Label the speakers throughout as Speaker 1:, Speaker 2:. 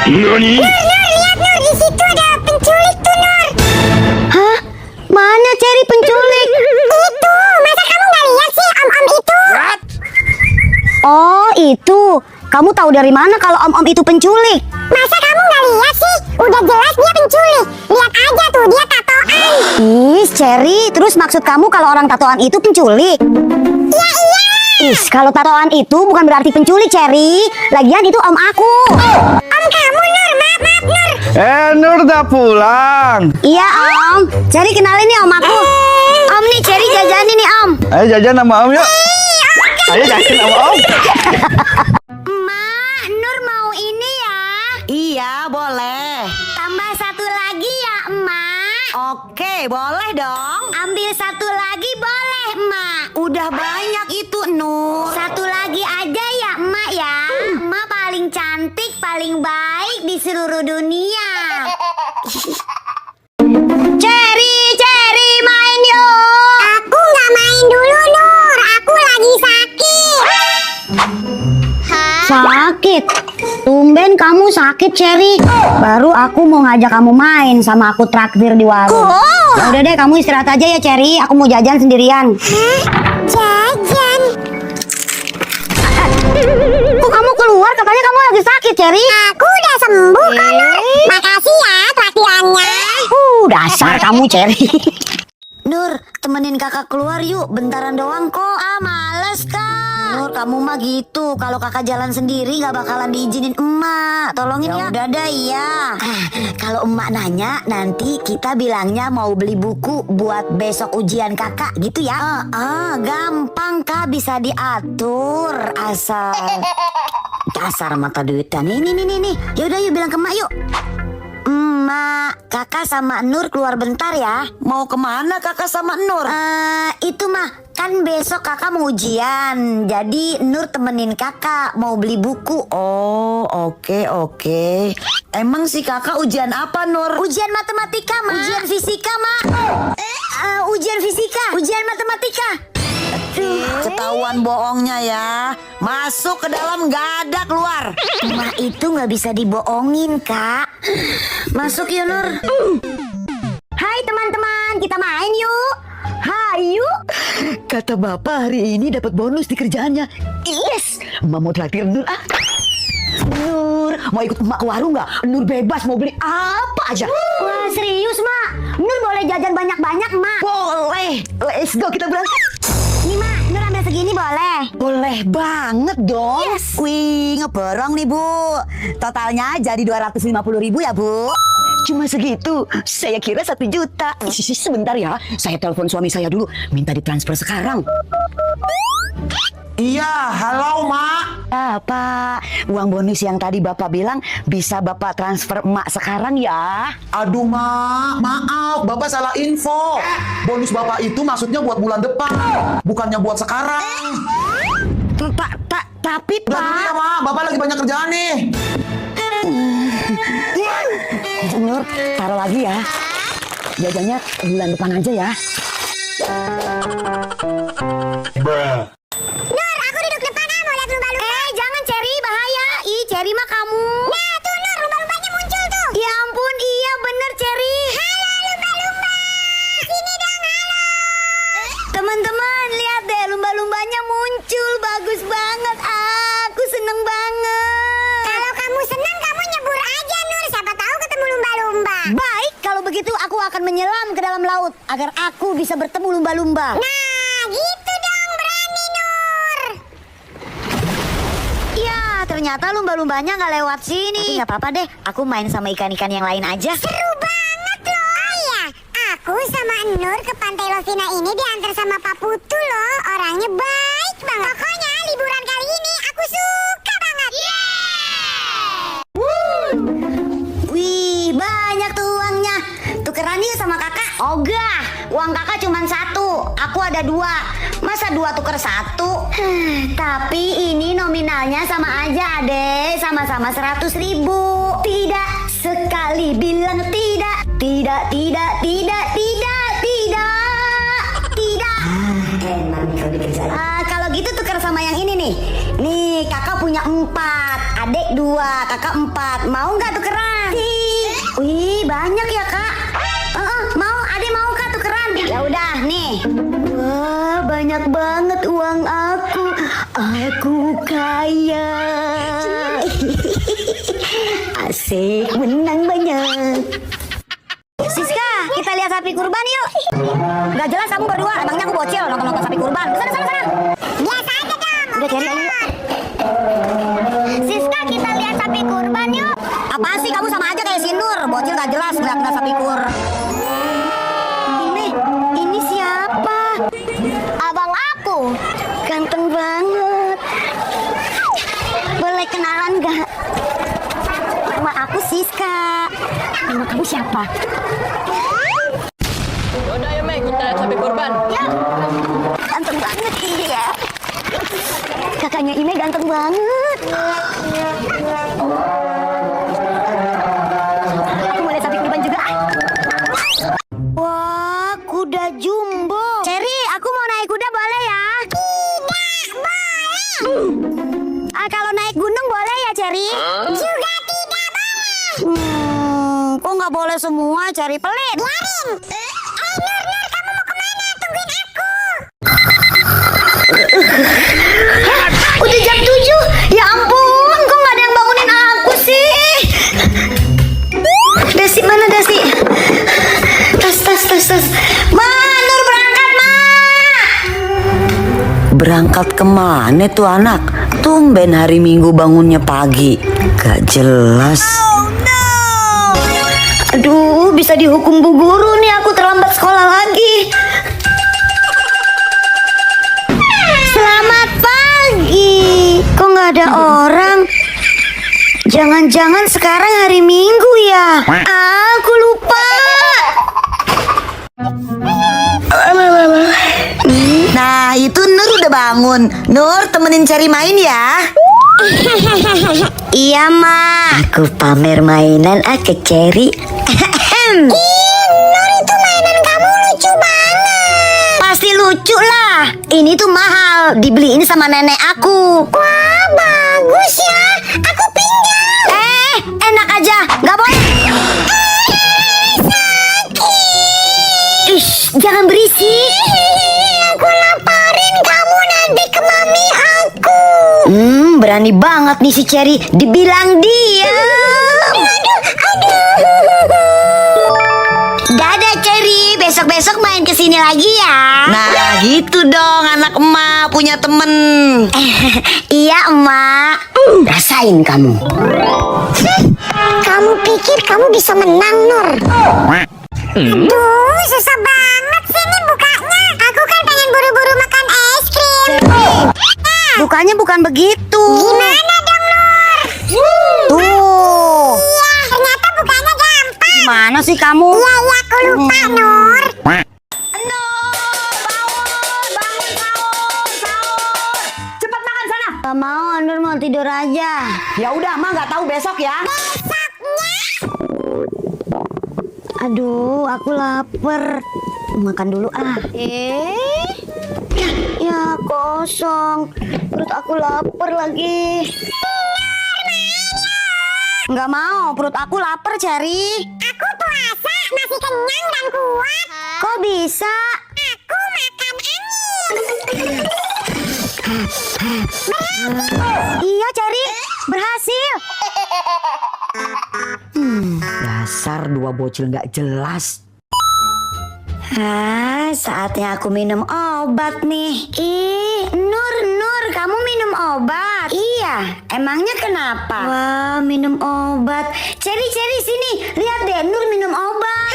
Speaker 1: Nani?
Speaker 2: Lihat Nur, di situ ada penculik tuh Nur.
Speaker 3: Hah? Mana Cherry penculik?
Speaker 2: Itu, masa kamu nggak lihat sih om-om itu?
Speaker 1: What?
Speaker 3: Oh itu. Kamu tahu dari mana kalau om-om itu penculik?
Speaker 2: Masa kamu nggak lihat sih? Udah jelas dia penculik. Lihat aja tuh, dia tatoan.
Speaker 3: Ih, Cherry, terus maksud kamu kalau orang tatoan itu penculik?
Speaker 2: Iya.
Speaker 3: Ih, kalau tatoan itu bukan berarti penculik, Cherry. Lagian itu om aku.
Speaker 2: Om kamu Nur, maaf Nur.
Speaker 1: Nur udah pulang.
Speaker 3: Iya, om. Cherry kenalin nih om aku. Om nih, Cherry jajanin nih, om.
Speaker 1: Ayo jajan sama Om yuk. Ayo jajan sama Om.
Speaker 3: Emak, Nur mau ini ya.
Speaker 4: Iya, boleh.
Speaker 3: Tambah satu lagi ya, emak.
Speaker 4: Oke, boleh dong.
Speaker 3: Ambil satu lagi boleh, emak.
Speaker 4: Udah banyak itu, Nur.
Speaker 3: Satu lagi aja ya, emak ya. Emak paling cantik, paling baik di seluruh dunia. Cherry, main yuk.
Speaker 2: Aku nggak main dulu Nur, aku lagi sakit.
Speaker 3: Sakit? Tumben kamu sakit, Cherry. Baru aku mau ngajak kamu main sama aku traktir di warung. Ya udah deh, kamu istirahat aja ya, Cherry. Aku mau jajan sendirian.
Speaker 2: Jajan.
Speaker 3: Kok kamu keluar? Katanya kamu lagi sakit, Cherry.
Speaker 2: Aku udah sembuh kok Nur. Makasih ya traktirannya.
Speaker 3: Dasar kamu, Cherry. Nur, temenin kakak keluar yuk. Bentaran doang kok. Males kak. Nur, kamu mah gitu. Kalau kakak jalan sendiri gak bakalan diizinin emak. Tolongin ya. Udah dah, iya. Kalau emak nanya, nanti kita bilangnya mau beli buku buat besok ujian kakak gitu ya. Gampang kak, bisa diatur. Dasar mata duitan. Nih. Yaudah yuk bilang ke emak yuk. Emak, kakak sama Nur keluar bentar ya.
Speaker 4: Mau kemana kakak sama Nur?
Speaker 3: Itu mah kan besok kakak mau ujian. Jadi Nur temenin kakak mau beli buku.
Speaker 4: Oh, oke. Emang si kakak ujian apa, Nur?
Speaker 3: Ujian matematika, Mak. Ujian fisika, Mak. Ujian fisika, ujian matematika.
Speaker 4: Ketahuan bohongnya ya. Masuk ke dalam, gak ada keluar.
Speaker 3: Mak itu nggak bisa dibohongin, Kak. Masuk yuk, Nur. Hai teman-teman, kita main yuk. Hayu.
Speaker 4: Kata bapak hari ini dapat bonus di kerjaannya. Yes, emak mau traktir Nur ah. Nur, mau ikut emak ke warung nggak? Nur bebas mau beli apa aja.
Speaker 3: Wah, serius, Mak. Nur boleh jajan banyak-banyak, Mak.
Speaker 4: Boleh, let's go kita berangkat.
Speaker 3: Nih, Mak, Nur ambil segini boleh?
Speaker 4: Boleh banget dong.
Speaker 3: Yes.
Speaker 4: Wih, ngeborong nih Bu. Totalnya jadi 250.000 ya Bu. Cuma segitu, saya kira 1 juta. Sebentar ya, saya telepon suami saya dulu. Minta ditransfer sekarang.
Speaker 5: Iya, halo Mak.
Speaker 4: Pak, uang bonus yang tadi Bapak bilang bisa Bapak transfer emak sekarang ya.
Speaker 5: Aduh Mak, maaf, Bapak salah info. Bonus Bapak itu maksudnya buat bulan depan, bukannya buat sekarang.
Speaker 4: Tapi
Speaker 5: Udah dulu ya
Speaker 4: Pak.
Speaker 5: Mak, Bapak lagi banyak kerjaan nih.
Speaker 4: Nur, taruh lagi ya. Jajannya bulan depan aja ya.
Speaker 2: Nur, aku duduk depan mau lihat lumba-lumba.
Speaker 3: Jangan, Cherry, bahaya. Ih, Cherry mah kamu.
Speaker 2: Nah tuh Nur, lumba-lumbanya muncul tuh.
Speaker 3: Ya ampun, iya bener, Cherry.
Speaker 2: Halo lumba-lumba, sini dong halo.
Speaker 3: Teman-teman, lihat deh lumba-lumbanya muncul. Bagus banget. Aku seneng banget.
Speaker 2: Kalau kamu senang, kamu nyebur aja Nur. Siapa tahu ketemu lumba-lumba.
Speaker 3: Baik, kalau begitu aku akan menyelam ke dalam laut agar aku bisa bertemu lumba-lumba.
Speaker 2: Nah, gitu dong berani Nur.
Speaker 3: Ya, ternyata lumba-lumbanya nggak lewat sini. Tapi nggak apa-apa deh, aku main sama ikan-ikan yang lain aja.
Speaker 2: Seru banget loh. Oh iya, aku sama Nur ke Pantai Lovina ini diantar sama Pak Putu loh. Orangnya baik banget. Pokoknya liburan kali ini aku suka banget.
Speaker 3: Wih, banyak tuh uangnya. Tukeran yuk sama kakak. Ogah, uang kakak cuma 1, aku ada 2. Masa 2 tuker 1? Tapi ini nominalnya sama aja, Ade. Sama-sama 100.000. Tidak, sekali bilang tidak. Tidak. Kalau gitu tuker sama yang ini nih. Nih, kakak punya 4. Adek 2, kakak 4. Mau nggak tukeran? Wih, banyak ya kak. Mau, adek mau kak tukeran? Ya udah nih. Wah, banyak banget uang aku. Aku kaya. Asik, menang banyak. Siska, kita lihat sapi kurban yuk. Gak jelas kamu berdua, emangnya aku bocil nonton sapi kurban. Sana.
Speaker 2: Biasa aja dong.
Speaker 3: Udah cari ayo. Siska, kita lihat sapi kurban yuk. Apaan sih kamu sama aja kayak si Nur, bocil gak jelas ngeliat sapi kur. Ini siapa? Abang aku. Ganteng banget. Boleh kenalan gak? Nama aku Siska. Nama kamu siapa?
Speaker 6: Udah ya Mei, kita sapi kurban.
Speaker 3: Ya. Ganteng banget dia. Kakaknya Ime ganteng banget. Aku mau lihat sapi kurban juga. Wah, kuda jumbo. Cherry, aku mau naik kuda boleh ya?
Speaker 2: Tidak boleh.
Speaker 3: Kalau naik gunung boleh ya, Cherry?
Speaker 2: Juga tidak boleh.
Speaker 3: Kok nggak boleh semua, Cherry pelit?
Speaker 2: Biarin. Nur, kamu mau kemana? Tungguin aku.
Speaker 3: Udah jam 7. Ya ampun, kok nggak ada yang bangunin aku sih? Dasi, mana Dasi? Tas. Ma, Nur berangkat, Ma.
Speaker 4: Berangkat kemana tuh anak? Tumben hari Minggu bangunnya pagi. Gak jelas.
Speaker 3: Aduh, bisa dihukum bu guru nih, aku terlambat sekolah lagi. Selamat pagi. Kok nggak ada orang? Jangan-jangan sekarang hari Minggu ya? Aku lupa.
Speaker 4: Nah itu Nur udah bangun. Nur temenin cari main ya.
Speaker 3: Iya, Ma. Aku pamer mainan ke Cherry.
Speaker 2: Nur, itu mainan kamu lucu banget.
Speaker 3: Pasti lucu lah. Ini tuh mahal, dibeliin sama nenek aku.
Speaker 2: Wah, bagus ya. Aku pinjam.
Speaker 3: Enak aja, nggak boleh. Ish, jangan berisik.
Speaker 2: Aku laparin kamu nanti ke mami aku.
Speaker 3: Berani banget nih si Cherry, dibilang diam. Dadah Cherry, besok-besok main kesini lagi ya.
Speaker 4: Nah gitu dong anak emak punya temen.
Speaker 3: Iya emak. Rasain kamu.
Speaker 2: Kamu pikir kamu bisa menang, Nur? Aduh, susah banget sih nih bukanya. Aku kan pengen buru-buru makan es krim.
Speaker 3: Bukannya bukan begitu.
Speaker 2: Gimana dong, Nur?
Speaker 3: Tuh.
Speaker 2: Iya, ternyata bukanya gampang.
Speaker 3: Gimana sih kamu?
Speaker 2: Iya, aku lupa, Nur.
Speaker 4: Cepat makan sana.
Speaker 3: Gak mau, Nur mau tidur aja.
Speaker 4: Ya udah mah nggak tahu besok ya.
Speaker 3: Aduh, aku lapar. Makan dulu ah. Ya kosong. Perut aku lapar lagi. Nggak mau, perut aku lapar, Cherry.
Speaker 2: Aku puasa, masih kenyang dan kuat.
Speaker 3: Kok bisa?
Speaker 2: Aku makan angin.
Speaker 3: Iya, Cherry. Berhasil.
Speaker 4: Dasar dua bocil nggak jelas.
Speaker 3: Saatnya aku minum obat nih. Nur, kamu minum obat? Iya, emangnya kenapa? Wah, minum obat. Cherry, sini. Lihat deh, Nur minum obat.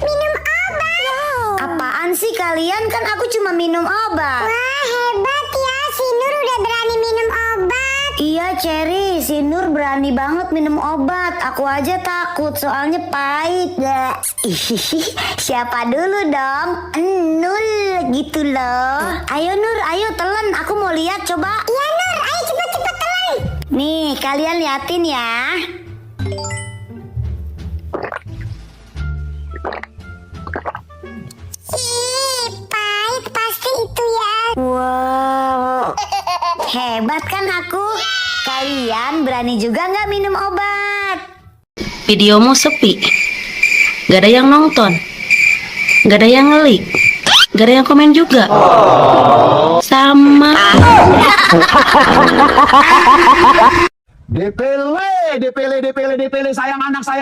Speaker 2: Minum obat.
Speaker 3: Apaan sih kalian? Kan aku cuma minum obat.
Speaker 2: Wah, hebat ya. Si Nur udah berani minum obat.
Speaker 3: Iya, Cherry, si Nur berani banget minum obat. Aku aja takut, soalnya pahit. Siapa dulu dong? Nul gitu loh. Ayo Nur, ayo telan. Aku mau lihat, coba.
Speaker 2: Iya, Nur. Ayo cepet telan.
Speaker 3: Nih, kalian liatin ya.
Speaker 2: Pahit pasti itu ya.
Speaker 3: Wow, hebat kan aku? Kalian berani juga nggak minum obat?
Speaker 7: Videomu sepi, gak ada yang nonton, gak ada yang ngelik, gak ada yang komen juga. Sama.
Speaker 5: DPL, sayang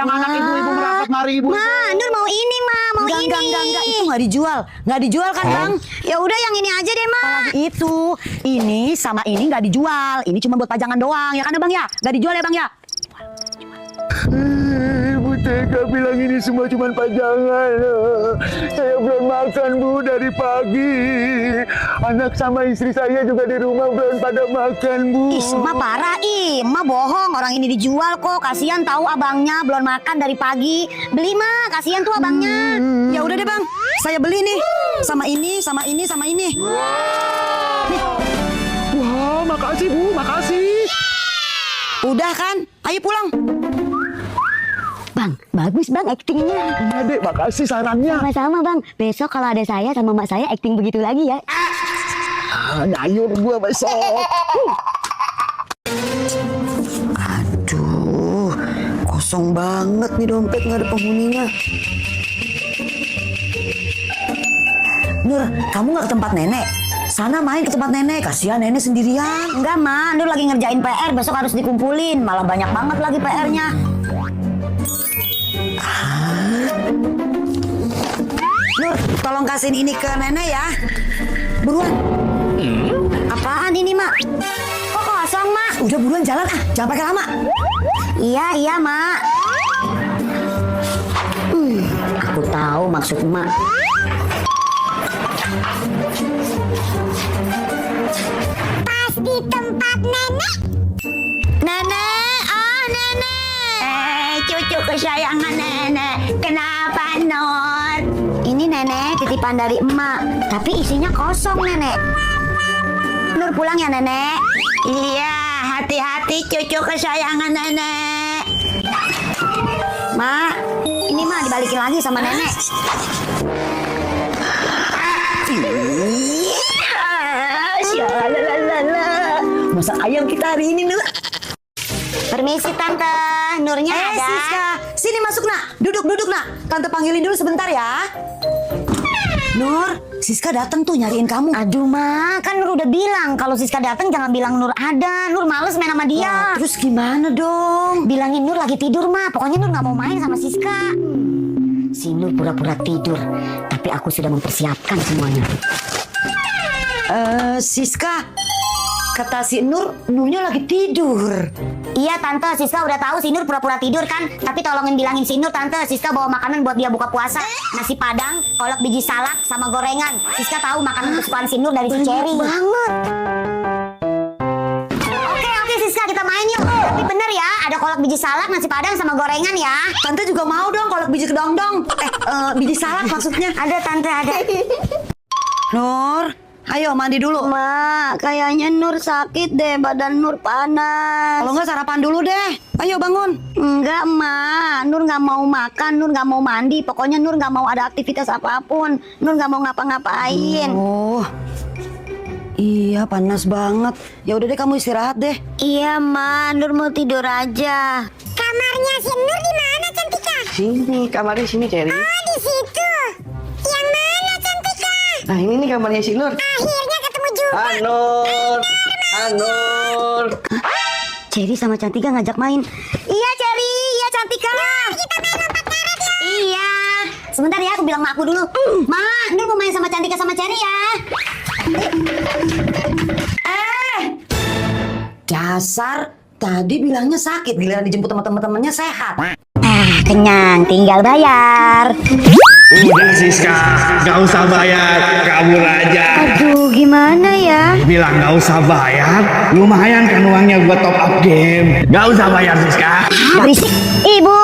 Speaker 5: anak, ibu merapat, mari ibu.
Speaker 3: Ma, Nur mau ini, Ma, mau ini.
Speaker 4: Enggak, itu nggak dijual kan bang?
Speaker 3: Ya udah yang ini aja deh, Ma.
Speaker 4: Itu, ini sama ini nggak dijual, ini cuma buat pajangan doang, ya kan bang ya? Nggak dijual ya bang ya?
Speaker 1: Ibu tega bilang ini semua cuma pajangan. Saya belum makan Bu dari pagi. Anak sama istri saya juga di rumah belum pada makan Bu.
Speaker 3: Ih, Ma parah, Ma bohong, orang ini dijual kok. Kasihan tahu abangnya belum makan dari pagi. Beli, Ma, kasihan tuh abangnya.
Speaker 4: Ya udah deh bang, saya beli nih, sama ini, sama ini, sama ini.
Speaker 1: Wah, makasih Bu, makasih.
Speaker 4: Udah kan? Ayo pulang.
Speaker 3: Bang, bagus bang aktingnya.
Speaker 1: Iya Dek, makasih sarannya.
Speaker 3: Sama-sama bang. Besok kalau ada saya sama mak saya akting begitu lagi ya.
Speaker 1: Nyayur gua besok.
Speaker 4: Aduh, kosong banget nih dompet, nggak ada penghuninya. Nur, kamu nggak ke tempat nenek? Sana main ke tempat nenek, kasihan nenek sendirian.
Speaker 3: Enggak, Ma, Nur lagi ngerjain PR, besok harus dikumpulin. Malah banyak banget lagi PR-nya.
Speaker 4: Nur, tolong kasihin ini ke nenek ya. Buruan.
Speaker 3: Apaan ini, Mak? Kok kosong, Mak?
Speaker 4: Udah buruan jalan ah, jangan pakai lama.
Speaker 3: Iya, Mak. Aku tahu maksud Mak.
Speaker 2: Pas di tempat nenek.
Speaker 3: Nenek, nenek. Cucu kesayangan nenek. Kenapa, Nur? Ini nenek titipan dari emak, tapi isinya kosong, nenek. Nur pulang ya, nenek. Iya, hati-hati cucu kesayangan nenek. Ma, ini mah dibalikin lagi sama nenek.
Speaker 4: Masak ayam kita hari ini, Nur.
Speaker 3: Permisi tante, Nurnya ada.
Speaker 4: Siska, sini masuk nak. Duduk nak. Tante panggilin dulu sebentar ya. Nur, Siska datang tuh nyariin kamu.
Speaker 3: Aduh Ma, kan Nur udah bilang kalau Siska datang jangan bilang Nur ada. Nur males main sama dia.
Speaker 4: Wah, terus gimana dong?
Speaker 3: Bilangin Nur lagi tidur Ma. Pokoknya Nur nggak mau main sama Siska. Si Nur pura-pura tidur, tapi aku sudah mempersiapkan semuanya.
Speaker 4: Siska, kata si Nurnya lagi tidur.
Speaker 3: Iya tante, Siska udah tahu si Nur pura-pura tidur kan. Tapi tolongin bilangin si Nur tante, Siska bawa makanan buat dia buka puasa. Nasi padang, kolak biji salak, sama gorengan. Siska tahu makanan kesukaan si Nur dari si Cherry.
Speaker 4: Banget.
Speaker 3: Oke Siska, kita main yuk. Tapi bener ya, ada kolak biji salak, nasi padang, sama gorengan ya.
Speaker 4: Tante juga mau dong kolak biji kedong-dong. Biji salak maksudnya.
Speaker 3: Ada tante, ada.
Speaker 4: Nur, ayo mandi dulu.
Speaker 3: Ma, kayaknya Nur sakit deh, badan Nur panas.
Speaker 4: Kalau nggak sarapan dulu deh. Ayo bangun.
Speaker 3: Enggak, Ma. Nur nggak mau makan, Nur nggak mau mandi. Pokoknya Nur nggak mau ada aktivitas apapun. Nur nggak mau ngapa-ngapain.
Speaker 4: Oh, iya panas banget. Ya udah deh kamu istirahat deh.
Speaker 3: Iya, Ma. Nur mau tidur aja.
Speaker 2: Kamarnya si Nur di mana, Cantika?
Speaker 1: Sini, kamarnya sini Cherry.
Speaker 2: Oh, di situ. Yang mana, Cantika?
Speaker 1: Nah, ini nih kamarnya si Nur.
Speaker 2: Akhirnya ketemu juga.
Speaker 1: Nur.
Speaker 3: Cherry sama Cantika ngajak main. Iya, Cherry. Iya, Cantika.
Speaker 2: Kita main lompat karet ya.
Speaker 3: Iya. Sebentar ya, aku bilang sama aku dulu. Ma, Nur mau main sama Cantika sama Cherry ya.
Speaker 4: Dasar, tadi bilangnya sakit, giliran dijemput sama teman-temannya sehat.
Speaker 3: Kenyang, tinggal bayar.
Speaker 8: Udah Siska, gak usah bayar, kabur aja.
Speaker 3: Aduh, gimana ya?
Speaker 8: Bilang gak usah bayar, lumayan kan uangnya buat top up game. Gak usah bayar Siska.
Speaker 3: Berisik, Ibu.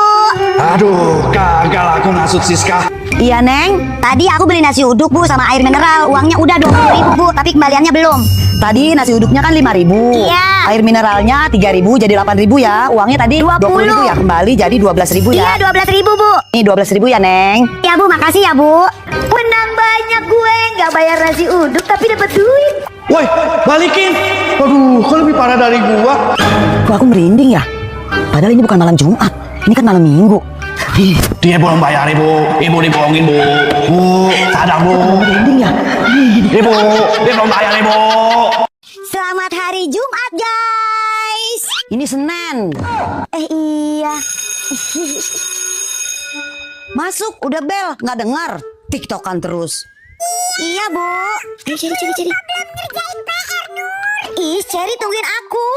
Speaker 8: Aduh, gagal aku ngasut Siska.
Speaker 4: Iya, Neng.
Speaker 3: Tadi aku beli nasi uduk Bu sama air mineral. Uangnya udah 20.000 Bu, tapi kembaliannya belum.
Speaker 4: Tadi nasi uduknya kan 5.000.
Speaker 3: Iya.
Speaker 4: Air mineralnya 3.000 jadi 8.000 ya. Uangnya tadi 20.000 ya, kembali jadi 12.000 ya.
Speaker 3: Iya 12.000 Bu.
Speaker 4: Ini 12.000 ya, Neng.
Speaker 3: Ya Bu, makasih ya Bu. Menang banyak gue, nggak bayar nasi uduk tapi dapat duit.
Speaker 8: Woi, balikin. Waduh, kok lebih parah dari gua?
Speaker 4: Kok aku merinding ya? Padahal ini bukan malam Jumat. Ini kan malam Minggu.
Speaker 8: Dia belum bayar, Ibu. Ibu dibohongin, Bu. Bu, sadar, Bu.
Speaker 4: Merinding ya?
Speaker 8: Ibu, dia belum bayar, Ibu.
Speaker 3: Selamat hari Jumat guys.
Speaker 4: Ini Senin.
Speaker 3: Iya.
Speaker 4: Masuk, udah bel, nggak dengar. TikTokan terus.
Speaker 3: Iya Bu. Ayo Cherry.
Speaker 2: Belum ngerjain PR, Nur.
Speaker 3: Ih Cherry tungguin aku.